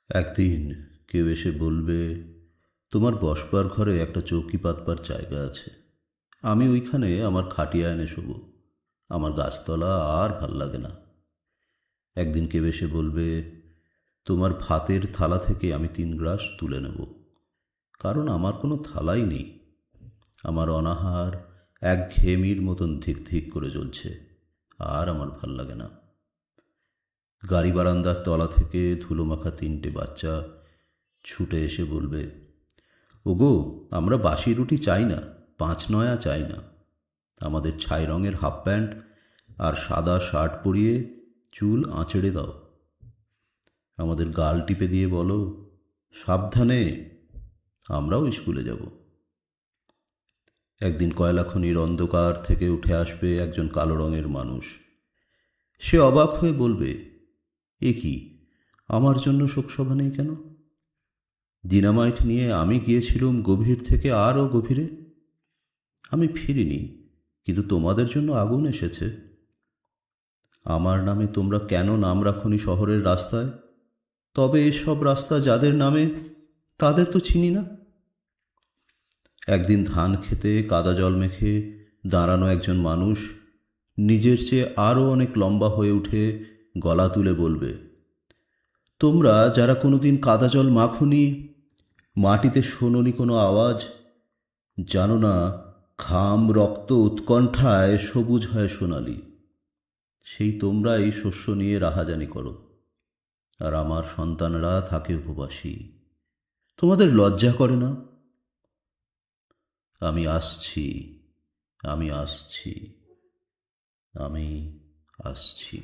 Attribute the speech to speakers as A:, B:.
A: একদিন কেউ এসে বলবে, তোমার বসবার ঘরে একটা চৌকি পাতবার জায়গা আছে। আমি ওইখানে আমার খাটিয়া এনে শোবো। আমার গাছতলা আর ভাল লাগে না। একদিন কেউ এসে বলবে, তোমার ভাতের থালা থেকে আমি 3 গ্রাস তুলে নেব, কারণ আমার কোনো থালাই নেই। আমার অনাহার একঘেয়েমির মতন ধিক ধিক করে জ্বলছে, আর আমার ভাল লাগে না। গাড়ি বারান্দার তলা থেকে ধুলোমাখা 3টে বাচ্চা ছুটে এসে বলবে, ওগো, আমরা বাসি রুটি চাই না, 5 নয়া চাই না। আমাদের ছাই রঙের হাফ প্যান্ট আর সাদা শার্ট পরিয়ে চুল আঁচড়ে দাও। আমাদের গাল টিপে দিয়ে বলো, সাবধানে, আমরাও স্কুলে যাব। একদিন কয়লা খনির অন্ধকার থেকে উঠে আসবে একজন কালো রঙের মানুষ। সে অবাক হয়ে বলবে, এ কি, আমার জন্য শোকসভা নেই কেন? ডিনামাইট নিয়ে আমি গিয়েছিলুম গভীর থেকে আরও গভীরে। আমি ফিরিনি, কিন্তু তোমাদের জন্য আগুন এসেছে। আমার নামে তোমরা কেন নাম রাখনি শহরের রাস্তায়? তবে এসব রাস্তা যাদের নামে, তাদের তো চিনি না। একদিন ধান খেতে কাদা জল মেখে দাঁড়ানো একজন মানুষ নিজের চেয়ে আরও অনেক লম্বা হয়ে উঠে গলা তুলে বলবে, তোমরা যারা কোনোদিন কাদা জল মাখুনি, মাটিতে শোনোনি কোনো আওয়াজ, জানো না ঘাম রক্ত উৎকণ্ঠায় সবুজ হয় সোনালি, সেই তোমরাই শস্য নিয়ে রাহাজানি করো, আর আমার সন্তানরা থাকে উপবাসী। তোমাদের লজ্জা করে না? আমি আসছি, আমি আসছি, আমি আসছি।